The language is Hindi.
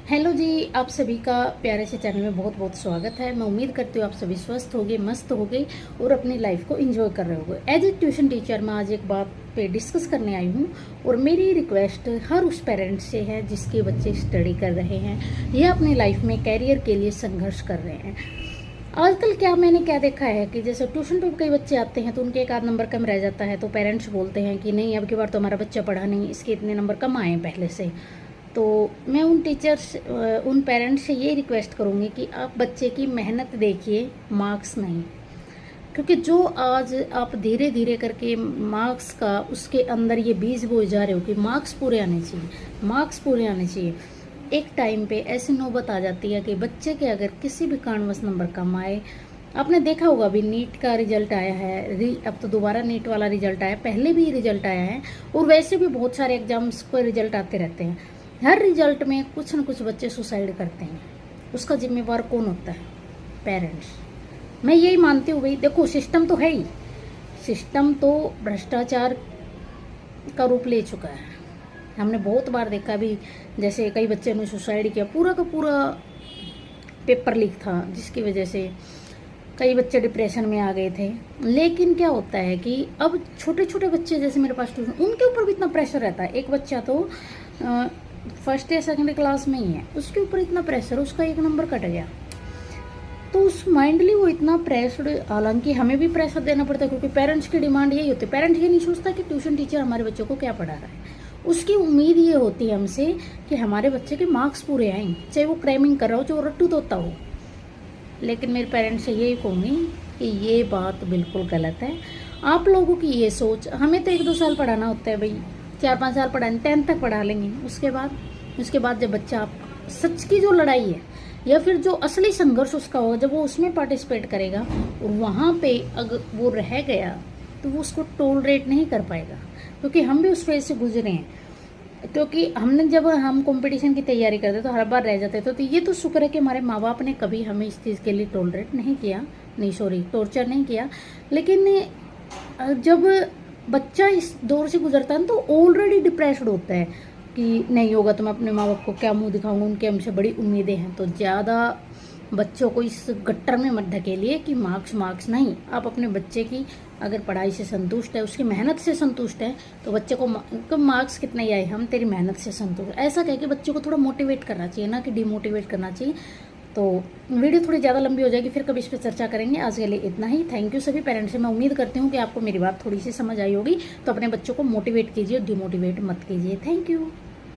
हेलो जी, आप सभी का प्यारे से चैनल में बहुत बहुत स्वागत है। मैं उम्मीद करती हूँ आप सभी स्वस्थ होंगे, मस्त होंगे और अपनी लाइफ को एंजॉय कर रहे होंगे। एज ए ट्यूशन टीचर मैं आज एक बात पे डिस्कस करने आई हूँ और मेरी रिक्वेस्ट हर उस पेरेंट्स से है जिसके बच्चे स्टडी कर रहे हैं या अपनी लाइफ में कैरियर के लिए संघर्ष कर रहे हैं। आजकल मैंने क्या देखा है कि जैसे ट्यूशन पे कई बच्चे आते हैं तो उनके एक आध नंबर कम रह जाता है, तो पेरेंट्स बोलते हैं कि नहीं, अब की बार तो हमारा बच्चा पढ़ा नहीं, इसके इतने नंबर कम आए पहले से। तो मैं उन पेरेंट्स से ये रिक्वेस्ट करूँगी कि आप बच्चे की मेहनत देखिए, मार्क्स नहीं। क्योंकि जो आज आप धीरे धीरे करके मार्क्स का उसके अंदर ये बीज बोए जा रहे हो कि मार्क्स पूरे आने चाहिए, मार्क्स पूरे आने चाहिए, एक टाइम पे ऐसी नौबत आ जाती है कि बच्चे के अगर किसी भी कारणवश नंबर कम आए। आपने देखा होगा अभी नीट का रिजल्ट आया है, अब तो दोबारा नीट वाला रिजल्ट आया, पहले भी रिजल्ट आया है और वैसे भी बहुत सारे एग्जाम्स पर रिजल्ट आते रहते हैं। हर रिजल्ट में कुछ न कुछ बच्चे सुसाइड करते हैं। उसका जिम्मेवार कौन होता है? पेरेंट्स। मैं यही मानती हूँ भाई, देखो सिस्टम तो है ही, सिस्टम तो भ्रष्टाचार का रूप ले चुका है। हमने बहुत बार देखा भी, जैसे कई बच्चे ने सुसाइड किया, पूरा का पूरा पेपर लीक था जिसकी वजह से कई बच्चे डिप्रेशन में आ गए थे। लेकिन क्या होता है कि अब छोटे छोटे बच्चे जैसे मेरे पास ट्यूशन, उनके ऊपर भी इतना प्रेशर रहता है। एक बच्चा तो फर्स्ट या सेकंड क्लास में ही है, उसके ऊपर इतना प्रेशर, उसका एक नंबर कट गया तो उस माइंडली वो इतना प्रेशर। हालांकि हमें भी प्रेशर देना पड़ता है क्योंकि पेरेंट्स की डिमांड यही होती है। पेरेंट्स ये नहीं सोचता कि ट्यूशन टीचर हमारे बच्चों को क्या पढ़ा रहा है, उसकी उम्मीद ये होती है हमसे कि हमारे बच्चे के मार्क्स पूरे आएँ, चाहे वो क्रैमिंग कर रहा हो, चाहे वो रट्टू तोता हो। लेकिन मेरे पेरेंट्स से यही कहूँगी कि ये बात बिल्कुल गलत है। आप लोगों की ये सोच, हमें तो 1-2 साल पढ़ाना होता है भाई, 4-5 साल पढ़ाने, 10th तक पढ़ा लेंगे। उसके बाद जब बच्चा आप सच की जो लड़ाई है या फिर जो असली संघर्ष उसका होगा, जब वो उसमें पार्टिसिपेट करेगा और वहाँ पे अगर वो रह गया तो वो उसको टॉलरेट नहीं कर पाएगा। क्योंकि हम भी उस फेज से गुजरे हैं। क्योंकि जब हम कंपटीशन की तैयारी करते तो हर बार रह जाते थे। तो ये तो शुक्र है कि हमारे माँ बाप ने कभी हमें इस चीज़ के लिए टॉलरेट नहीं किया, टॉर्चर नहीं किया। लेकिन जब बच्चा इस दौर से गुजरता है तो ऑलरेडी डिप्रेस्ड होता है कि नहीं होगा तो मैं अपने माँ बाप को क्या मुंह दिखाऊंगा, उनके हमसे बड़ी उम्मीदें हैं। तो ज़्यादा बच्चों को इस गट्टर में मत ढकेलिए कि मार्क्स नहीं। आप अपने बच्चे की अगर पढ़ाई से संतुष्ट है, उसकी मेहनत से संतुष्ट है, तो बच्चे को मार्क्स कितने ही आए, हम तेरी मेहनत से संतुष्ट, ऐसा कह के बच्चे को थोड़ा मोटिवेट करना चाहिए, ना कि डिमोटिवेट करना चाहिए। तो वीडियो थोड़ी ज़्यादा लंबी हो जाएगी, फिर कभी इस पर चर्चा करेंगे। आज के लिए इतना ही। थैंक यू सभी पेरेंट्स से। मैं उम्मीद करती हूँ कि आपको मेरी बात थोड़ी सी समझ आई होगी। तो अपने बच्चों को मोटिवेट कीजिए, डिमोटिवेट मत कीजिए। Thank you.